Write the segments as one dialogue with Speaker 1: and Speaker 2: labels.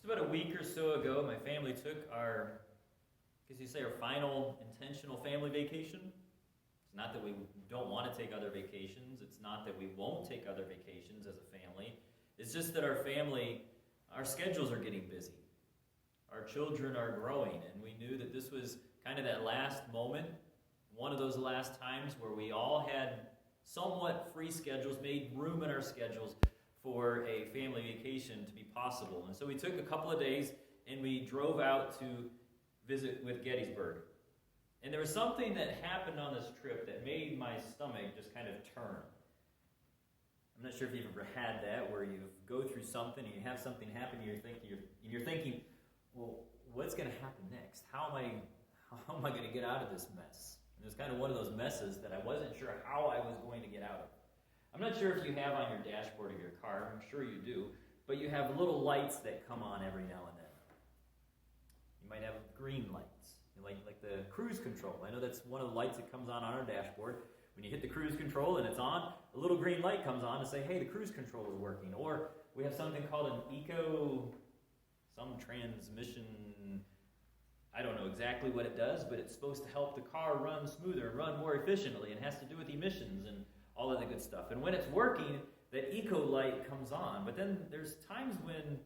Speaker 1: Just about a week or so ago, my family took our, our final intentional family vacation. It's not that we don't want to take other vacations. It's not that we won't take other vacations as a family. It's just that our schedules are getting busy. Our children are growing, and we knew that this was kind of that last moment, one of those last times where we all had somewhat free schedules, made room in our schedules for a family vacation to be possible. And so we took a couple of days and we drove out to visit with Gettysburg. And there was something that happened on this trip that made my stomach just kind of turn. I'm not sure if you've ever had that, where you go through something and you have something happen and you're thinking, well, what's going to happen next? How am I going to get out of this mess? And it was kind of one of those messes that I wasn't sure how I was going to get out of. I'm not sure if you have on your dashboard of your car, I'm sure you do, but you have little lights that come on every now and then. You might have green lights, like the cruise control. I know that's one of the lights that comes on our dashboard. When you hit the cruise control and it's on, a little green light comes on to say, hey, the cruise control is working. Or we have something called an some transmission. I don't know exactly what it does, but it's supposed to help the car run smoother and run more efficiently, and has to do with emissions and all of the good stuff. And when it's working, that eco light comes on. But then there's times when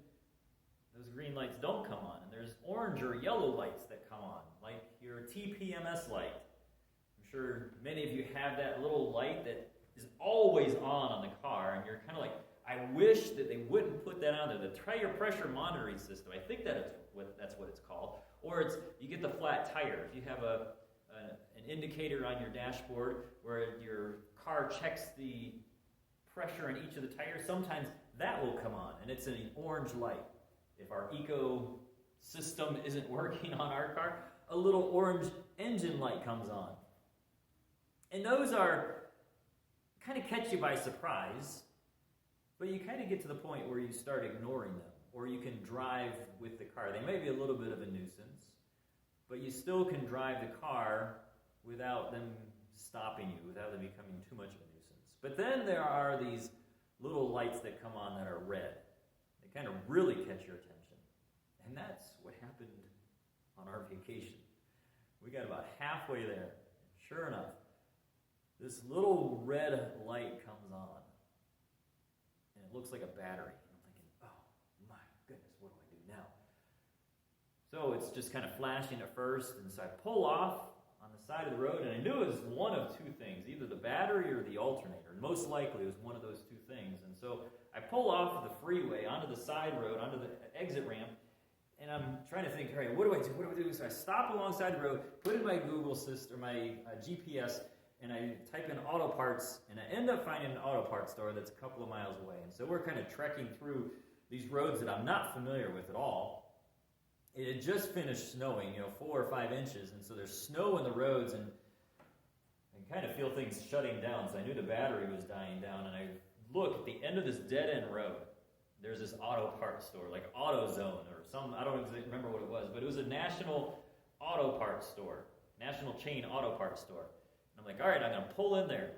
Speaker 1: those green lights don't come on, and there's orange or yellow lights that come on, like your TPMS light. I'm sure many of you have that little light that is always on the car, and you're kind of like, I wish that they wouldn't put that on there. The tire pressure monitoring system, I think that's what it's called. Or you get the flat tire. If you have an indicator on your dashboard where your car checks the pressure in each of the tires, sometimes that will come on, and it's an orange light. If our eco system isn't working on our car, a little orange engine light comes on. And those kind of catch you by surprise, but you kind of get to the point where you start ignoring them, or you can drive with the car. They may be a little bit of a nuisance, but you still can drive the car without them stopping you, without them becoming too much of a nuisance. But then there are these little lights that come on that are red. They kind of really catch your attention. And that's what happened on our vacation. We got about halfway there. And sure enough, this little red light comes on. And it looks like a battery. And I'm thinking, oh my goodness, what do I do now? So it's just kind of flashing at first. And so I pull off on the side of the road, and I knew it was one of two things, either the battery or the alternator. And most likely it was one of those two things. And so I pull off of the freeway onto the side road, onto the exit ramp, and I'm trying to think, all right, what do I do? So I stop alongside the road, put in my Google system, my GPS, and I type in auto parts, and I end up finding an auto parts store that's a couple of miles away. And so we're kind of trekking through these roads that I'm not familiar with at all. It had just finished snowing, 4 or 5 inches, and so there's snow in the roads, and I kind of feel things shutting down, so I knew the battery was dying down, and I look at the end of this dead-end road. There's this auto parts store, like AutoZone or some, I don't exactly remember what it was, but it was a national auto parts store, national chain auto parts store. And I'm like, all right, I'm going to pull in there.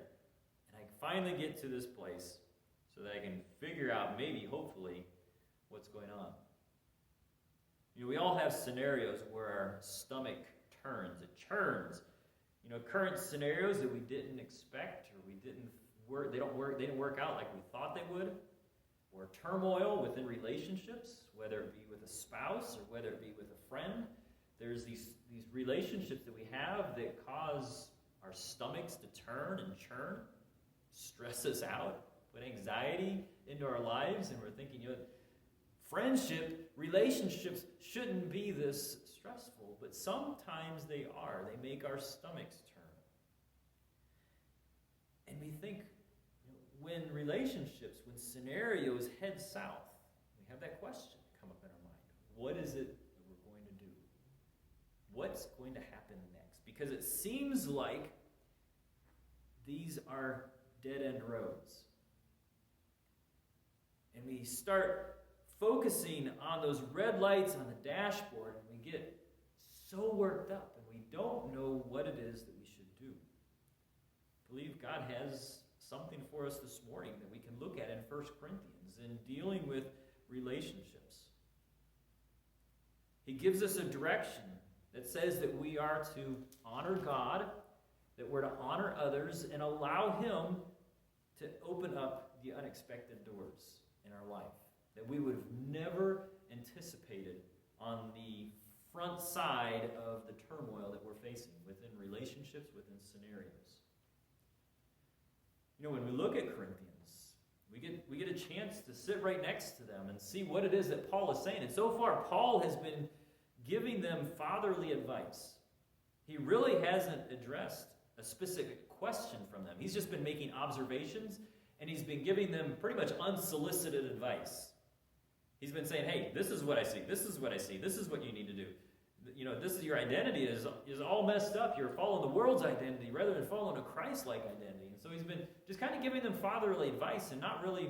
Speaker 1: And I finally get to this place so that I can figure out, maybe, hopefully, what's going on. We all have scenarios where our stomach turns. It churns. Current scenarios that we didn't expect, or they didn't work out like we thought they would. Or turmoil within relationships, whether it be with a spouse or whether it be with a friend. There's these relationships that we have that cause our stomachs to turn and churn, stress us out, put anxiety into our lives, and we're thinking, relationships shouldn't be this stressful, but sometimes they are. They make our stomachs turn. And we think, when scenarios head south, we have that question come up in our mind. What is it that we're going to do? What's going to happen next? Because it seems like these are dead-end roads. And we start focusing on those red lights on the dashboard, and we get so worked up, and we don't know what it is that we should do. I believe God has something for us this morning that we can look at in 1 Corinthians in dealing with relationships. He gives us a direction that says that we are to honor God, that we're to honor others, and allow Him to open up the unexpected doors in our life that we would have never anticipated on the front side of the turmoil that we're facing within relationships, within scenarios. You know, when we look at Corinthians, we get a chance to sit right next to them and see what it is that Paul is saying. And so far, Paul has been giving them fatherly advice. He really hasn't addressed a specific question from them. He's just been making observations, and he's been giving them pretty much unsolicited advice. He's been saying, hey, this is what I see, this is what I see, this is what you need to do. You know, this is your identity is all messed up. You're following the world's identity rather than following a Christ-like identity. And so he's been just kind of giving them fatherly advice and not really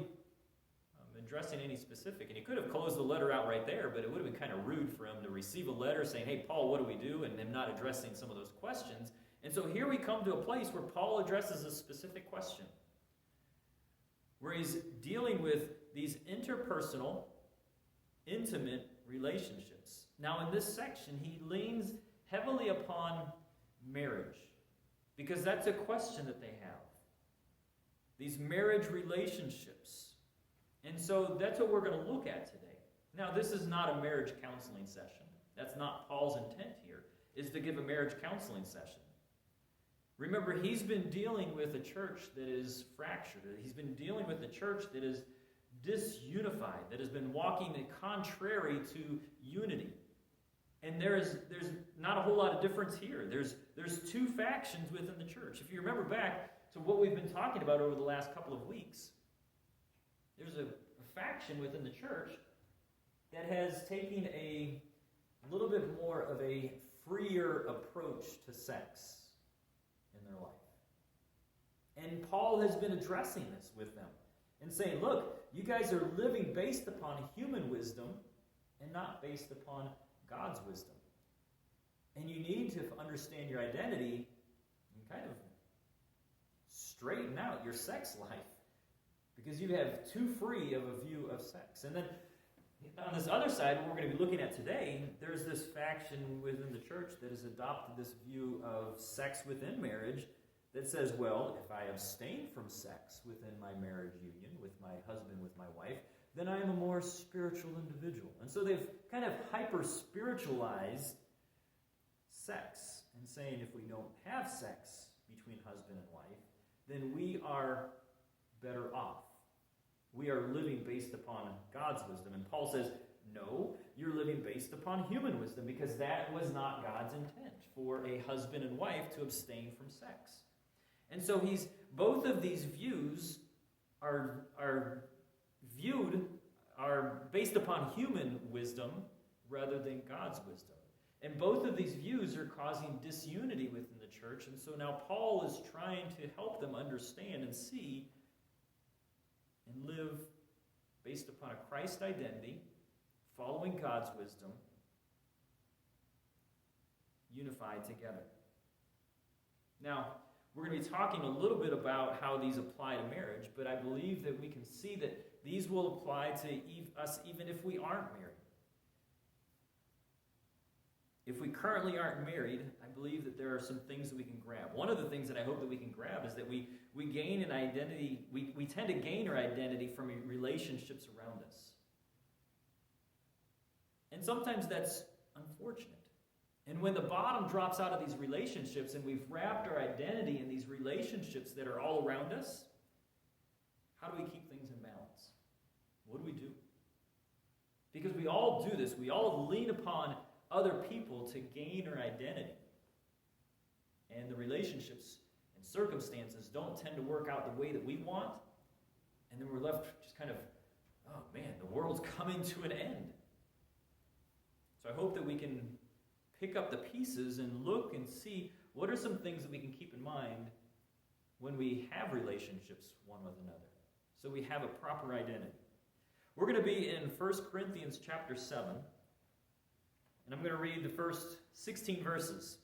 Speaker 1: addressing any specific. And he could have closed the letter out right there, but it would have been kind of rude for him to receive a letter saying, hey, Paul, what do we do? And him not addressing some of those questions. And so here we come to a place where Paul addresses a specific question, where he's dealing with these interpersonal, intimate relationships. Now in this section, he leans heavily upon marriage, because that's a question that they have. These marriage relationships. And so that's what we're going to look at today. Now this is not a marriage counseling session. That's not Paul's intent here, is to give a marriage counseling session. Remember, he's been dealing with a church that is fractured. He's been dealing with a church that is disunified, that has been walking contrary to unity. And there's not a whole lot of difference here. There's two factions within the church. If you remember back to what we've been talking about over the last couple of weeks, there's a faction within the church that has taken a little bit more of a freer approach to sex in their life. And Paul has been addressing this with them and saying, look, you guys are living based upon human wisdom and not based upon God's wisdom. And you need to understand your identity and kind of straighten out your sex life, because you have too free of a view of sex. And then on this other side, what we're going to be looking at today, there's this faction within the church that has adopted this view of sex within marriage that says, well, if I abstain from sex within my marriage union with my husband, with my wife, then I am a more spiritual individual. And so they've kind of hyper-spiritualized sex and saying if we don't have sex between husband and wife, then we are better off. We are living based upon God's wisdom. And Paul says, no, you're living based upon human wisdom, because that was not God's intent for a husband and wife to abstain from sex. And so both of these views are based upon human wisdom rather than God's wisdom. And both of these views are causing disunity within the church. And so now Paul is trying to help them understand and see and live based upon a Christ identity, following God's wisdom, unified together. Now, we're going to be talking a little bit about how these apply to marriage, but I believe that we can see that these will apply to us even if we aren't married. If we currently aren't married, I believe that there are some things that we can grab. One of the things that I hope that we can grab is that we gain an identity, we tend to gain our identity from relationships around us. And sometimes that's unfortunate. And when the bottom drops out of these relationships and we've wrapped our identity in these relationships that are all around us, how do we keep things in balance? What do we do? Because we all do this. We all lean upon other people to gain our identity. And the relationships and circumstances don't tend to work out the way that we want. And then we're left just kind of, oh man, the world's coming to an end. So I hope that we can pick up the pieces and look and see what are some things that we can keep in mind when we have relationships one with another, so we have a proper identity. We're going to be in 1 Corinthians chapter 7, and I'm going to read the first 16 verses.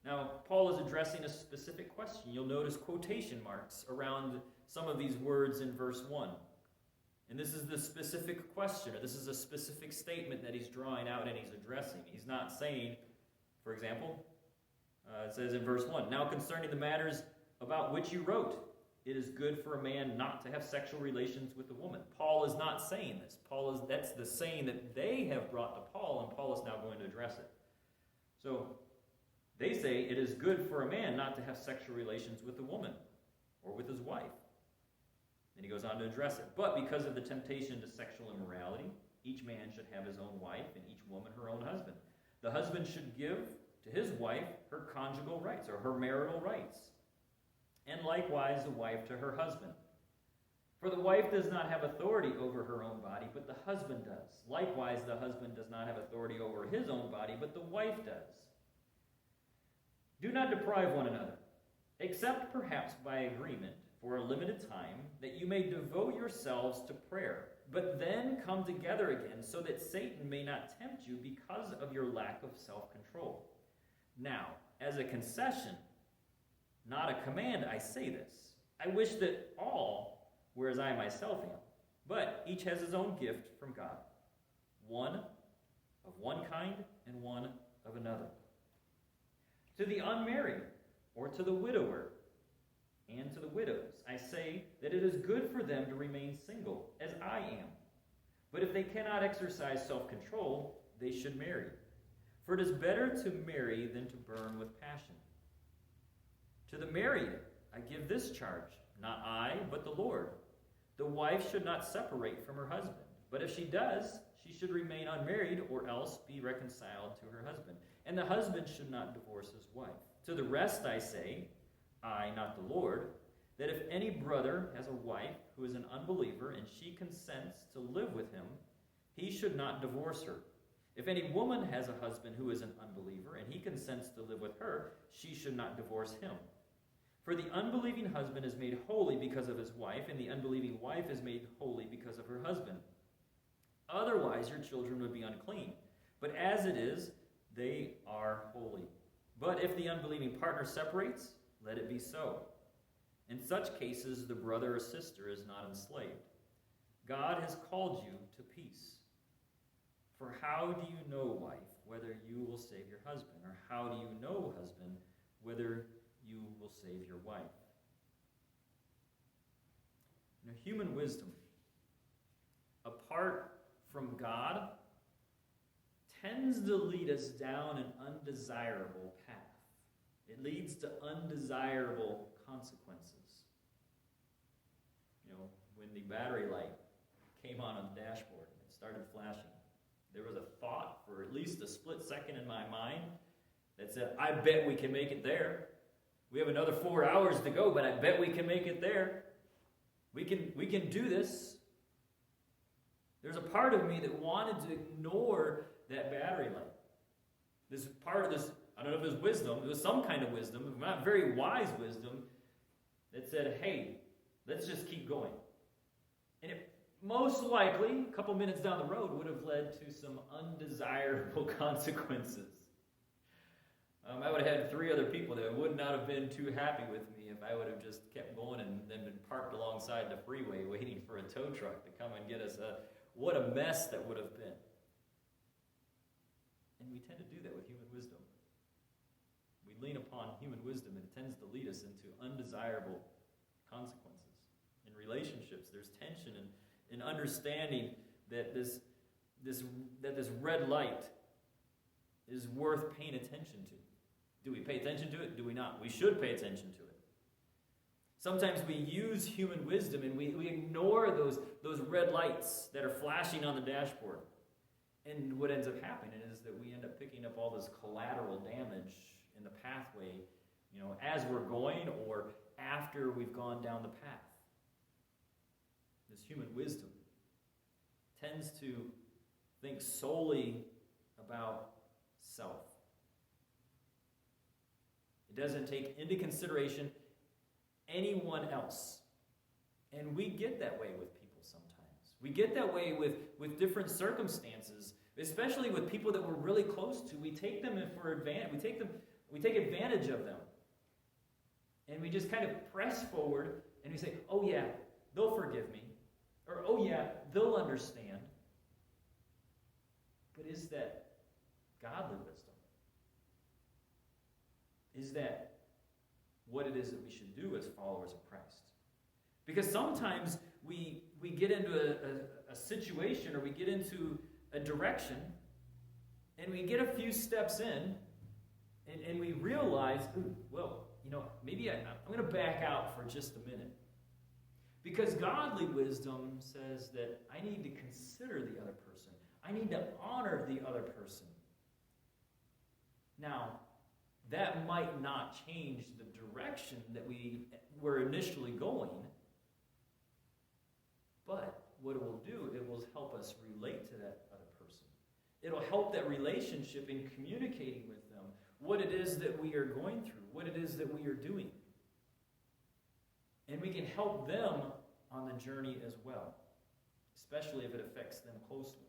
Speaker 1: Now, Paul is addressing a specific question. You'll notice quotation marks around some of these words in verse 1. And this is the specific question, or this is a specific statement that he's drawing out and he's addressing. He's not saying, for example, it says in verse 1, "Now concerning the matters about which you wrote, it is good for a man not to have sexual relations with a woman." Paul is not saying this. That's the saying that they have brought to Paul, and Paul is now going to address it. So they say it is good for a man not to have sexual relations with a woman or with his wife. And he goes on to address it. "But because of the temptation to sexual immorality, each man should have his own wife and each woman her own husband. The husband should give to his wife her conjugal rights, or her marital rights, and likewise the wife to her husband. For the wife does not have authority over her own body, but the husband does. Likewise, the husband does not have authority over his own body, but the wife does. Do not deprive one another, except perhaps by agreement for a limited time, that you may devote yourselves to prayer, but then come together again, so that Satan may not tempt you because of your lack of self-control. Now, as a concession, not a command, I say this. I wish that all were as I myself am, but each has his own gift from God, one of one kind and one of another. To the unmarried, or to the widower, and to the widows, I say that it is good for them to remain single, as I am. But if they cannot exercise self-control, they should marry. For it is better to marry than to burn with passion. To the married, I give this charge, not I, but the Lord. The wife should not separate from her husband, but if she does, she should remain unmarried or else be reconciled to her husband. And the husband should not divorce his wife. To the rest I say, I, not the Lord, that if any brother has a wife who is an unbeliever and she consents to live with him, he should not divorce her. If any woman has a husband who is an unbeliever and he consents to live with her, she should not divorce him. For the unbelieving husband is made holy because of his wife, and the unbelieving wife is made holy because of her husband. Otherwise your children would be unclean, but as it is, they are holy. But if the unbelieving partner separates, let it be so. In such cases, the brother or sister is not enslaved. God has called you to peace. For how do you know, wife, whether you will save your husband? Or how do you know, husband, whether you will save your wife? Now, human wisdom, apart from God, tends to lead us down an undesirable path. It leads to undesirable consequences. You know, when the battery light came on the dashboard and it started flashing, there was a thought for at least a split second in my mind that said, I bet we can make it there. We have another 4 hours to go, but I bet we can make it there. We can do this. There's a part of me that wanted to ignore that battery light. This part of this, I don't know if it was wisdom, it was some kind of wisdom, not very wise wisdom, that said, hey, let's just keep going. And it most likely, a couple minutes down the road, would have led to some undesirable consequences. I would have had 3 other people that would not have been too happy with me if I would have just kept going and then been parked alongside the freeway waiting for a tow truck to come and get us. What a mess that would have been. And we tend to do that with human wisdom. We lean upon human wisdom, and it tends to lead us into undesirable consequences. In relationships, there's tension in understanding that this red light is worth paying attention to. Do we pay attention to it? Do we not? We should pay attention to it. Sometimes we use human wisdom and we ignore those red lights that are flashing on the dashboard. And what ends up happening is that we end up picking up all this collateral damage in the pathway, as we're going or after we've gone down the path. This human wisdom tends to think solely about self. It doesn't take into consideration anyone else. And we get that way with people sometimes. We get that way with different circumstances, especially with people that we're really close to. We take them for advantage. We take advantage of them. And we just kind of press forward and we say, oh yeah, they'll forgive me. Or, oh yeah, they'll understand. But is that godly wisdom? Is that what it is that we should do as followers of Christ? Because sometimes we get into a situation, or we get into a direction, and we get a few steps in, and we realize, ooh, well, maybe I'm going to back out for just a minute. Because godly wisdom says that I need to consider the other person. I need to honor the other person. Now, that might not change the direction that we were initially going, but what it will do, it will help us relate to that other person. It'll help that relationship in communicating with them what it is that we are going through, what it is that we are doing. And we can help them on the journey as well, especially if it affects them closely.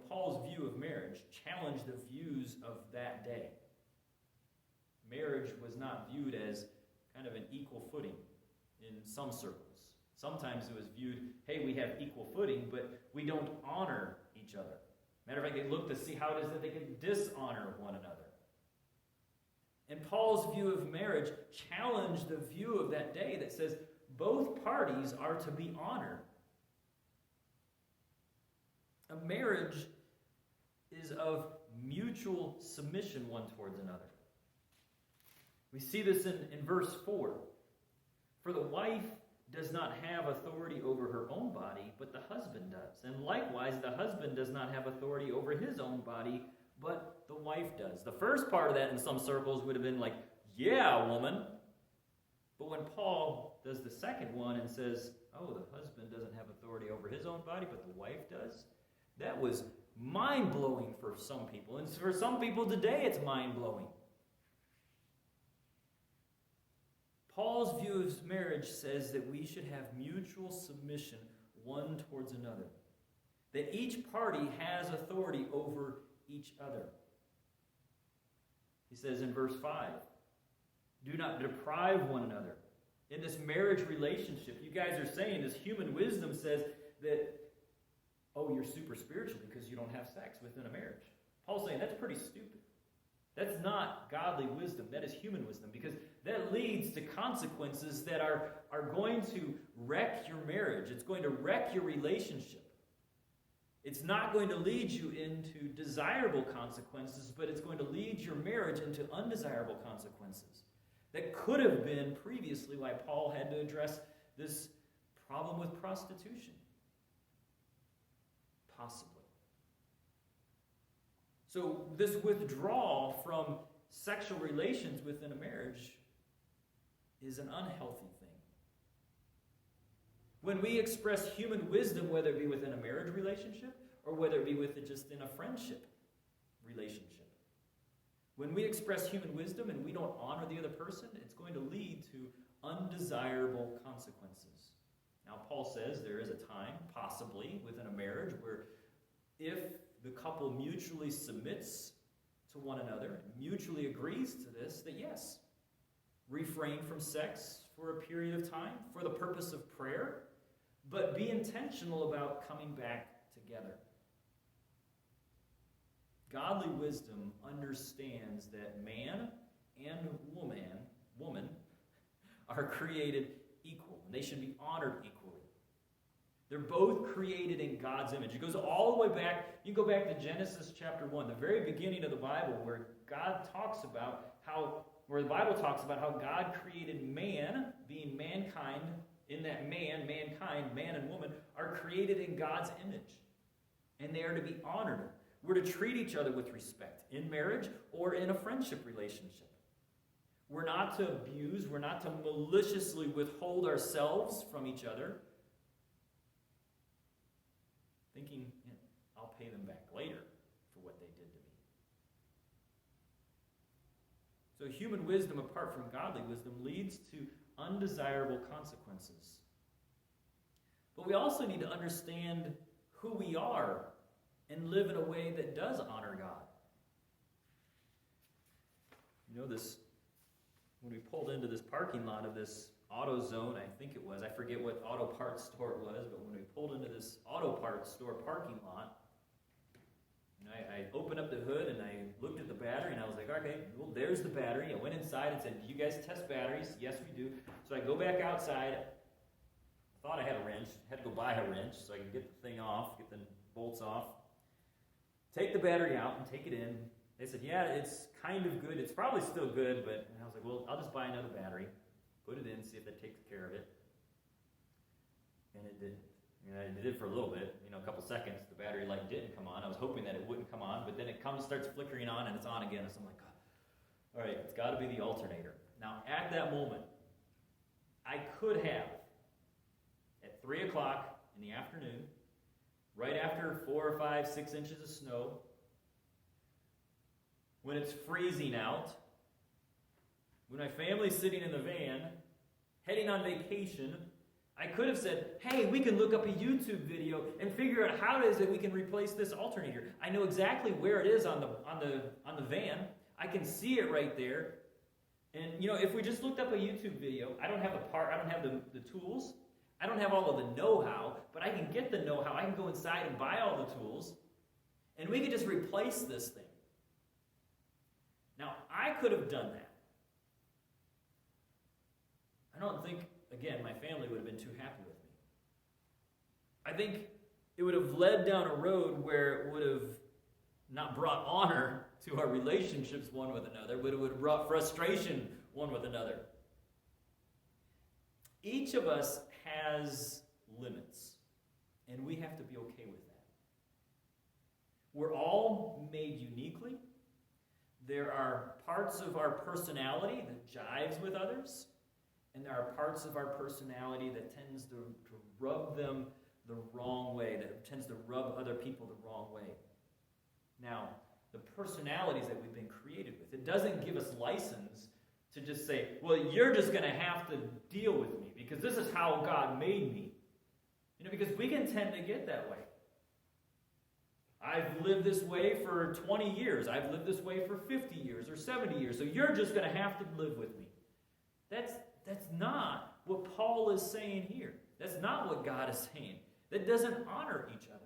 Speaker 1: Paul's view of marriage challenged the views of that day. Marriage was not viewed as kind of an equal footing in some circles. Sometimes it was viewed, hey, we have equal footing, but we don't honor each other. Matter of fact, they looked to see how it is that they could dishonor one another. And Paul's view of marriage challenged the view of that day that says both parties are to be honored. A marriage is of mutual submission one towards another. We see this in verse 4. For the wife does not have authority over her own body, but the husband does. And likewise, the husband does not have authority over his own body, but the wife does. The first part of that in some circles would have been like, yeah, woman. But when Paul does the second one and says, oh, the husband doesn't have authority over his own body, but the wife does, that was mind-blowing for some people. And for some people today, it's mind-blowing. Paul's view of marriage says that we should have mutual submission one towards another. That each party has authority over each other. He says in verse 5, do not deprive one another. In this marriage relationship, you guys are saying, this human wisdom says that, oh, you're super spiritual because you don't have sex within a marriage. Paul's saying that's pretty stupid. That's not godly wisdom. That is human wisdom, because that leads to consequences that are going to wreck your marriage. It's going to wreck your relationship. It's not going to lead you into desirable consequences, but it's going to lead your marriage into undesirable consequences. That could have been previously why Paul had to address this problem with prostitution. Possibly. So this withdrawal from sexual relations within a marriage is an unhealthy thing. When we express human wisdom, whether it be within a marriage relationship or whether it be just in a friendship relationship, when we express human wisdom and we don't honor the other person, it's going to lead to undesirable consequences. Now, Paul says there is a time, possibly, within a marriage where if the couple mutually submits to one another, mutually agrees to this, that yes, refrain from sex for a period of time for the purpose of prayer, but be intentional about coming back together. Godly wisdom understands that man and woman are created equal, and they should be honored equally. They're both created in God's image. It goes all the way back. You go back to Genesis chapter 1, the very beginning of the Bible, where God talks about where the Bible talks about how God created man, being mankind, in that mankind, man and woman, are created in God's image. And they are to be honored. We're to treat each other with respect in marriage or in a friendship relationship. We're not to abuse, we're not to maliciously withhold ourselves from each other, thinking, I'll pay them back later for what they did to me. So human wisdom, apart from godly wisdom, leads to undesirable consequences. But we also need to understand who we are and live in a way that does honor God. You know, when we pulled into this parking lot of this AutoZone, I think it was. I forget what auto parts store it was, but when we pulled into this auto parts store parking lot, and I opened up the hood and I looked at the battery and I was like, okay, well, there's the battery. I went inside and said, do you guys test batteries? Yes, we do. So I go back outside. I thought I had a wrench. Had to go buy a wrench so I could get the thing off, get the bolts off. Take the battery out and take it in. They said, yeah, it's kind of good. It's probably still good, but and I was like, well, I'll just buy another battery, put it in, see if that takes care of it. And it didn't. It did for a little bit, a couple seconds. The battery light didn't come on. I was hoping that it wouldn't come on, but then it starts flickering on, and it's on again. So I'm like, all right, it's got to be the alternator. Now, at that moment, I could have, at 3 o'clock in the afternoon, right after 4 or 5, 6 inches of snow, when it's freezing out, when my family's sitting in the van, heading on vacation, I could have said, hey, we can look up a YouTube video and figure out how it is that we can replace this alternator. I know exactly where it is on the van. I can see it right there. And, if we just looked up a YouTube video, I don't have the part, I don't have the tools, I don't have all of the know-how, but I can get the know-how. I can go inside and buy all the tools, and we could just replace this thing. Now, I could have done that. I don't think, again, my family would have been too happy with me. I think it would have led down a road where it would have not brought honor to our relationships one with another, but it would have brought frustration one with another. Each of us has limits, and we have to be okay with that. We're all made uniquely. There are parts of our personality that jives with others, and there are parts of our personality that tends to rub them the wrong way, that tends to rub other people the wrong way. Now, the personalities that we've been created with, it doesn't give us license to just say, well, you're just going to have to deal with me because this is how God made me. Because we can tend to get that way. I've lived this way for 20 years. I've lived this way for 50 years or 70 years. So you're just going to have to live with me. That's not what Paul is saying here. That's not what God is saying. That doesn't honor each other.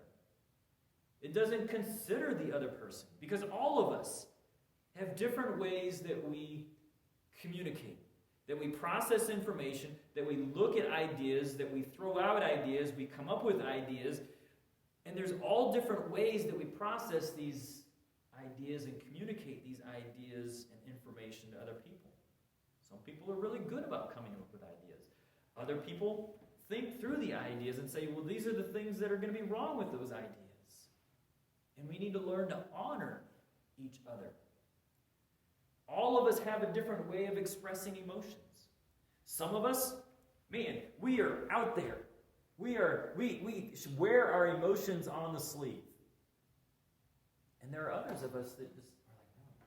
Speaker 1: It doesn't consider the other person. Because all of us have different ways that we communicate, that we process information, that we look at ideas, that we throw out ideas, we come up with ideas. And there's all different ways that we process these ideas and communicate these ideas and information to other people. Some people are really good about coming up with ideas. Other people think through the ideas and say, well, these are the things that are going to be wrong with those ideas. And we need to learn to honor each other. All of us have a different way of expressing emotions. Some of us, we are out there. We wear our emotions on the sleeve. And there are others of us that just are like, no.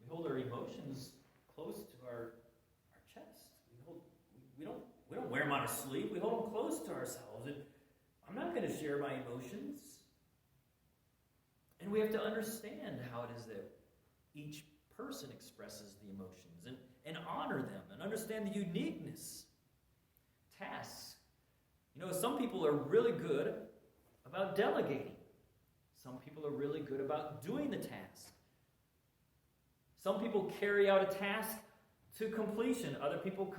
Speaker 1: We hold our emotions close to our chest. We don't wear them on our sleeve. We hold them close to ourselves. And I'm not going to share my emotions. And we have to understand how it is that each person expresses the emotions and honor them and understand the uniqueness. Tasks. Some people are really good about delegating. Some people are really good about doing the task. Some people carry out a task to completion. Other people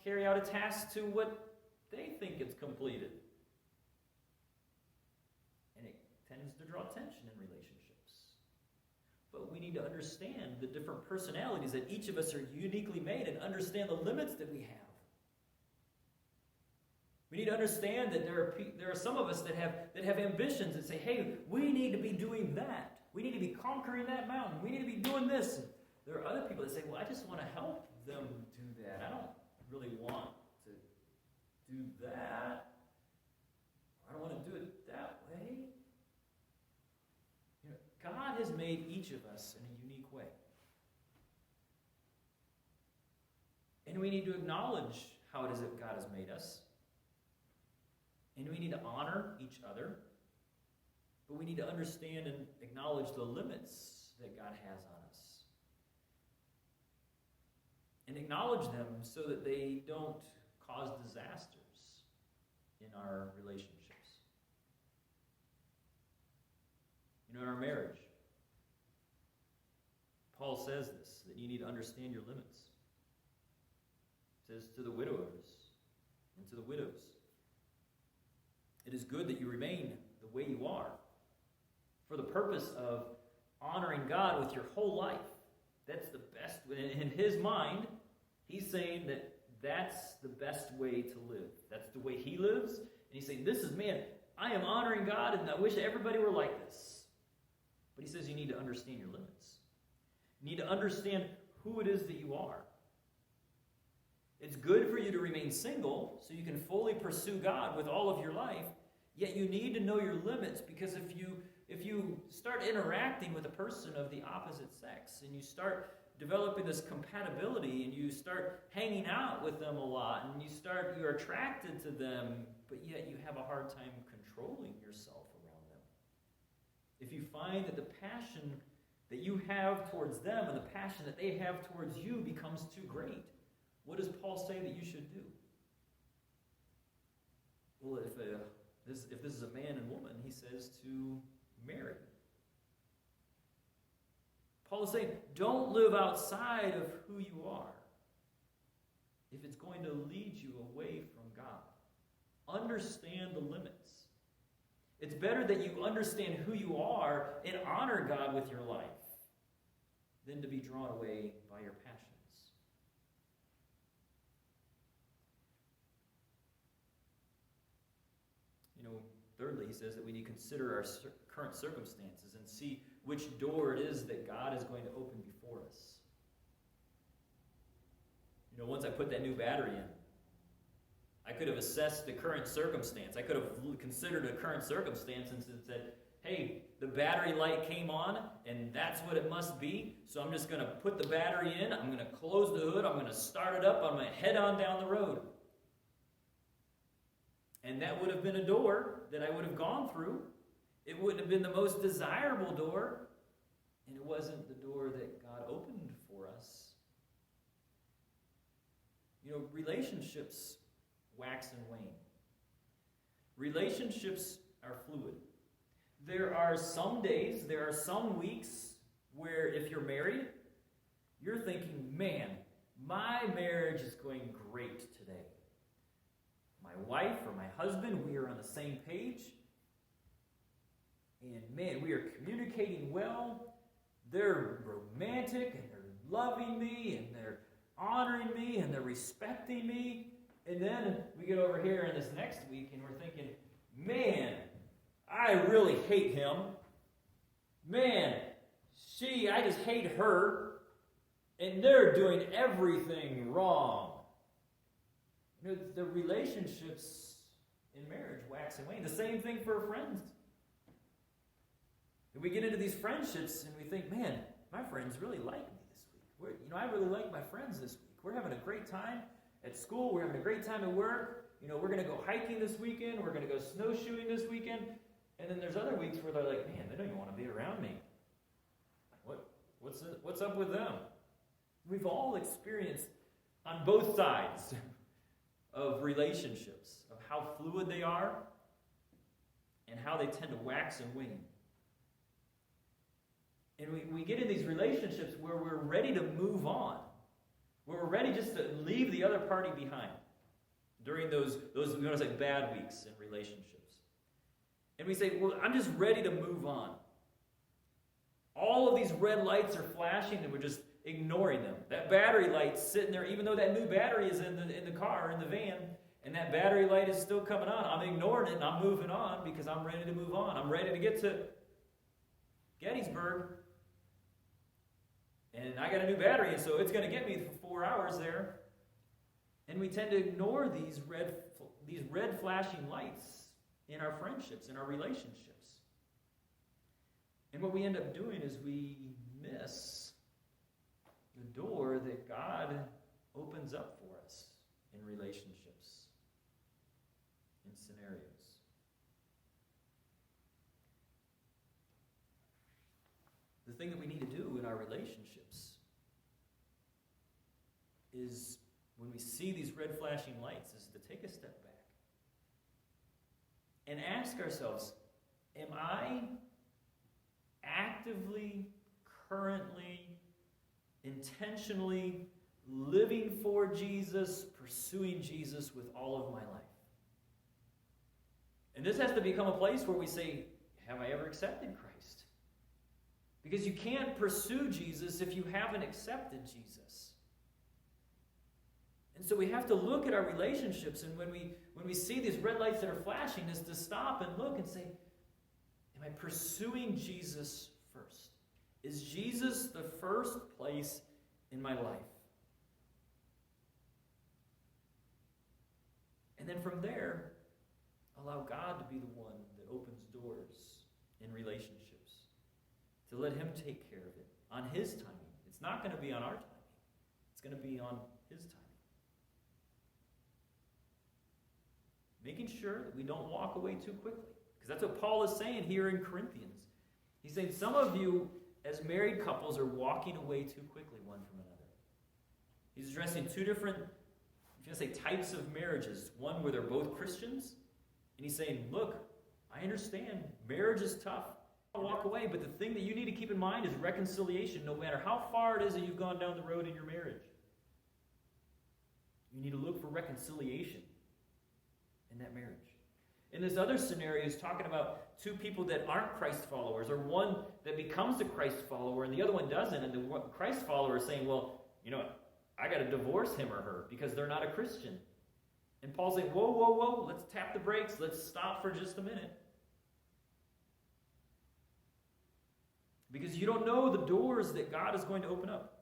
Speaker 1: carry out a task to what they think it's completed. And it tends to draw tension in relationships. But we need to understand the different personalities that each of us are uniquely made and understand the limits that we have. We need to understand that there are some of us that have ambitions that say, hey, we need to be doing that. We need to be conquering that mountain. We need to be doing this. There are other people that say, well, I just want to help them do that. I don't really want to do that. I don't want to do it that way. God has made each of us in a unique way. And we need to acknowledge how it is that God has made us. And we need to honor each other, but we need to understand and acknowledge the limits that God has on us. And acknowledge them so that they don't cause disasters in our relationships. In our marriage, Paul says this, that you need to understand your limits. He says to the widowers and to the widows, it is good that you remain the way you are, for the purpose of honoring God with your whole life. That's the best. In his mind, he's saying that that's the best way to live. That's the way he lives. And he's saying, I am honoring God, and I wish everybody were like this. But he says you need to understand your limits. You need to understand who it is that you are. It's good for you to remain single so you can fully pursue God with all of your life, yet you need to know your limits, because if you start interacting with a person of the opposite sex and you start developing this compatibility and you start hanging out with them a lot and you're attracted to them, but yet you have a hard time controlling yourself around them. If you find that the passion that you have towards them and the passion that they have towards you becomes too great, what does Paul say that you should do? Well, if this is a man and woman, he says to marry. Paul is saying, don't live outside of who you are if it's going to lead you away from God. Understand the limits. It's better that you understand who you are and honor God with your life than to be drawn away by your passions. Thirdly, he says that we need to consider our current circumstances and see which door it is that God is going to open before us. Once I put that new battery in, I could have assessed the current circumstance. I could have considered a current circumstance and said, hey, the battery light came on, and that's what it must be, so I'm just going to put the battery in, I'm going to close the hood, I'm going to start it up, I'm going to head on down the road. And that would have been a door that I would have gone through. It wouldn't have been the most desirable door, and it wasn't the door that God opened for us. Relationships wax and wane. Relationships are fluid. There are some days, there are some weeks where if you're married, you're thinking, man, my marriage is going great today. My wife or my husband, we are on the same page. And man, we are communicating well. They're romantic and they're loving me and they're honoring me and they're respecting me. And then we get over here in this next week and we're thinking, man, I really hate him. Man, I just hate her. And they're doing everything wrong. The relationships in marriage wax and wane. The same thing for friends. And we get into these friendships and we think, man, my friends really like me this week. I really like my friends this week. We're having a great time at school. We're having a great time at work. We're going to go hiking this weekend. We're going to go snowshoeing this weekend. And then there's other weeks where they're like, man, they don't even want to be around me. What's up with them? We've all experienced on both sides of relationships, of how fluid they are and how they tend to wax and wane. And we get in these relationships where we're ready to move on, where we're ready just to leave the other party behind during those bad weeks in relationships. And we say, well, I'm just ready to move on. All of these red lights are flashing and we're just ignoring them. That battery light's sitting there, even though that new battery is in the car, in the van, and that battery light is still coming on. I'm ignoring it and I'm moving on because I'm ready to move on. I'm ready to get to Gettysburg. And I got a new battery, and so it's going to get me for 4 hours there. And we tend to ignore these red flashing lights in our friendships, in our relationships. And what we end up doing is we miss the door that God opens up for us in relationships, in scenarios. The thing that we need to do in our relationships is when we see these red flashing lights is to take a step back and ask ourselves, am I actively, currently, intentionally living for Jesus, pursuing Jesus with all of my life? And this has to become a place where we say, have I ever accepted Christ? Because you can't pursue Jesus if you haven't accepted Jesus. And so we have to look at our relationships, and when we see these red lights that are flashing, is to stop and look and say, am I pursuing Jesus first? Is Jesus the first place in my life? And then from there, allow God to be the one that opens doors in relationships. To let Him take care of it on His timing. It's not going to be on our timing. It's going to be on His timing. Making sure that we don't walk away too quickly. Because that's what Paul is saying here in Corinthians. He's saying some of you, as married couples, are walking away too quickly one from another. He's addressing two different, if you say, types of marriages. One where they're both Christians. And he's saying, look, I understand. Marriage is tough. I'll walk away. But the thing that you need to keep in mind is reconciliation, no matter how far it is that you've gone down the road in your marriage. You need to look for reconciliation in that marriage. In this other scenario, he's talking about two people that aren't Christ followers, or one that becomes a Christ follower and the other one doesn't. And the Christ follower is saying, well, you know what? I got to divorce him or her because they're not a Christian. And Paul's saying, whoa, whoa, whoa, let's tap the brakes. Let's stop for just a minute. Because you don't know the doors that God is going to open up.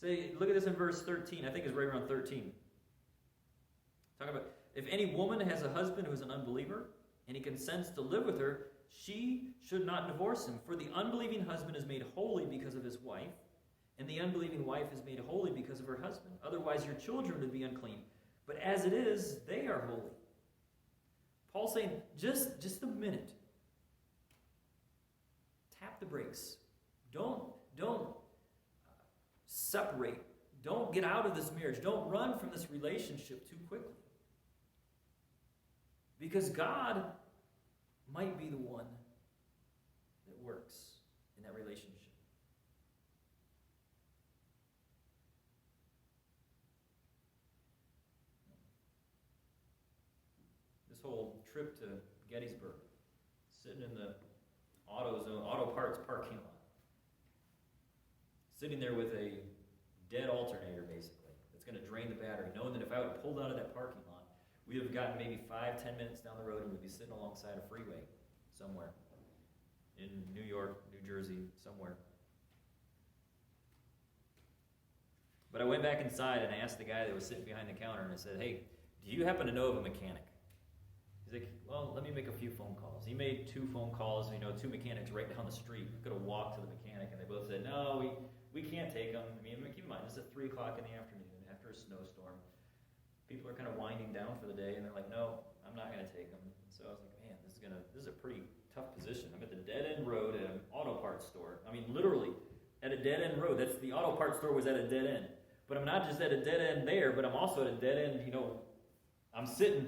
Speaker 1: Say, look at this in verse 13. I think it's right around 13. Talk about, if any woman has a husband who is an unbeliever, and he consents to live with her, she should not divorce him. For the unbelieving husband is made holy because of his wife, and the unbelieving wife is made holy because of her husband. Otherwise your children would be unclean. But as it is, they are holy. Paul's saying, just a minute. Tap the brakes. Don't separate. Don't get out of this marriage. Don't run from this relationship too quickly. Because God might be the one that works in that relationship. This whole trip to Gettysburg, sitting in the auto parts parking lot, sitting there with a dead alternator, basically, that's going to drain the battery, knowing that if I would have pulled out of that parking lot, we would have gotten maybe 5-10 minutes down the road and we'd be sitting alongside a freeway somewhere in New York, New Jersey, somewhere. But I went back inside and I asked the guy that was sitting behind the counter, and I said, hey, do you happen to know of a mechanic? He's like, well, let me make a few phone calls. He made 2 phone calls, two mechanics right down the street. We could have walked to the mechanic, and they both said, no, we can't take them. I mean, keep in mind, this is at 3 o'clock in the afternoon after a snowstorm. People are kind of winding down for the day, and they're like, no, I'm not going to take them. So I was like, man, this is a pretty tough position. I'm at the dead-end road at an auto parts store. I mean, literally, at a dead-end road. The auto parts store was at a dead end. But I'm not just at a dead end there, but I'm also at a dead end, I'm sitting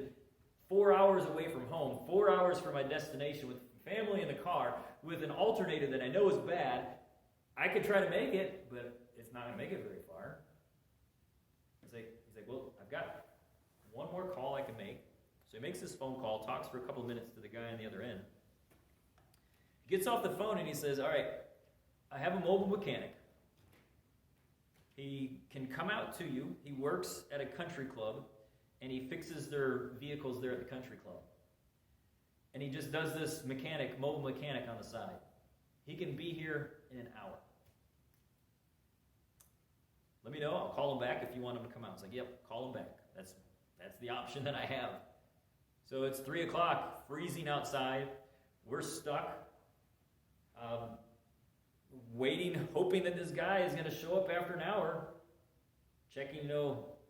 Speaker 1: 4 hours away from home, 4 hours from my destination with family in the car, with an alternator that I know is bad. I could try to make it, but it's not going to make it very far. He's like, well, I've got one more call I can make. So he makes this phone call, talks for a couple of minutes to the guy on the other end. He gets off the phone and he says, all right, I have a mobile mechanic. He can come out to you. He works at a country club, and he fixes their vehicles there at the country club. And he just does this mobile mechanic on the side. He can be here in an hour. Let me know. I'll call him back if you want him to come out. It's like, yep, call him back. That's the option that I have. So it's 3 o'clock, freezing outside. We're stuck, waiting, hoping that this guy is going to show up after an hour. Checking,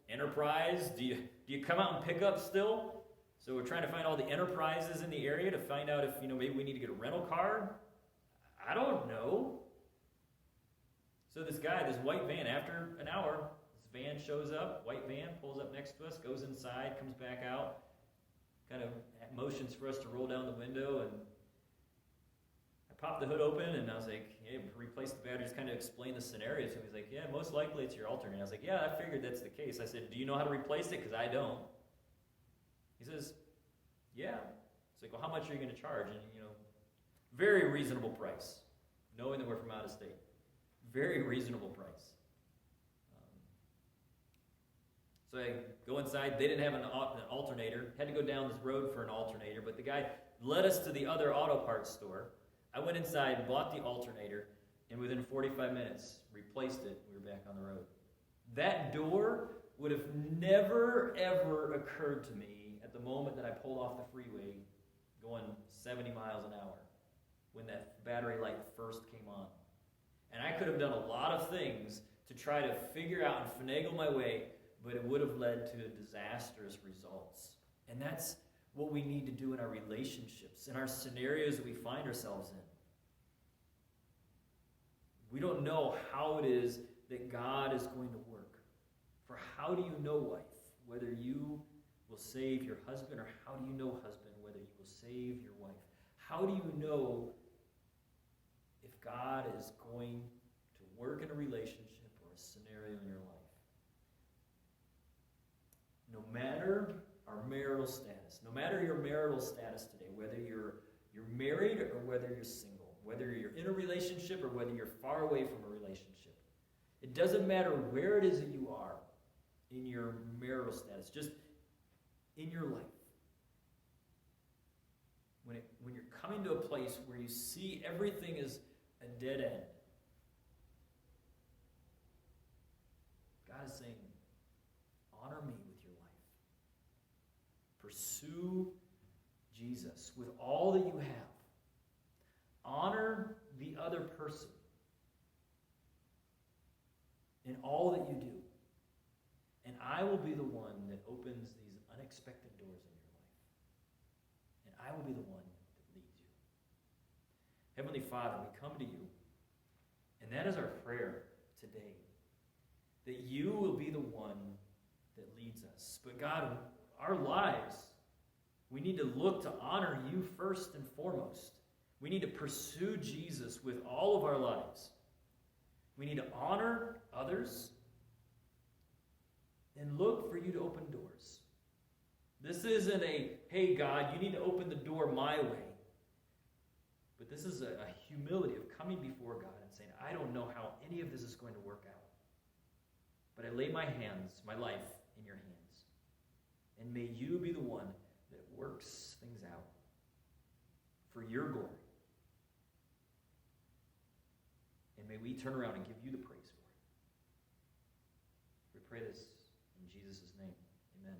Speaker 1: Enterprise. Do you come out and pick up still? So we're trying to find all the Enterprises in the area to find out if, maybe we need to get a rental car. I don't know. So this guy, this white van, after an hour, this van shows up, white van, pulls up next to us, goes inside, comes back out, kind of motions for us to roll down the window, and I popped the hood open, and I was like, hey, replace the batteries, kind of explain the scenario to him. He's like, yeah, most likely it's your alternator. I was like, yeah, I figured that's the case. I said, do you know how to replace it? Because I don't. He says, yeah. It's like, well, how much are you going to charge? And, very reasonable price, knowing that we're from out of state. Very reasonable price. So I go inside. They didn't have an alternator. Had to go down this road for an alternator, but the guy led us to the other auto parts store. I went inside, bought the alternator, and within 45 minutes, replaced it. We were back on the road. That door would have never, ever occurred to me at the moment that I pulled off the freeway going 70 miles an hour when that battery light first came on. And I could have done a lot of things to try to figure out and finagle my way, but it would have led to disastrous results. And that's what we need to do in our relationships, in our scenarios that we find ourselves in. We don't know how it is that God is going to work. For how do you know, wife, whether you will save your husband, or how do you know, husband, whether you will save your wife? How do you know if God is going to work in a relationship or a scenario in your life? No matter our marital status, no matter your marital status today, whether you're married or whether you're single, whether you're in a relationship or whether you're far away from a relationship, it doesn't matter where it is that you are in your marital status, just in your life. When you're coming to a place where you see everything is a dead end, God is saying, honor me with your life. Pursue Jesus with all that you have. Honor the other person in all that you do. And I will be the one that opens these unexpected doors in your life. And I will be the one that leads you. Heavenly Father, we come to you, and that is our prayer today, that you will be the one that leads us. But God, our lives, we need to look to honor you first and foremost. We need to pursue Jesus with all of our lives. We need to honor others and look for you to open doors. This isn't a, hey God, you need to open the door my way. But this is a humility of coming before God and saying, I don't know how any of this is going to work out. But I lay my life in your hands. And may you be the one that works things out for your glory. And may we turn around and give you the praise for it. We pray this in Jesus' name. Amen.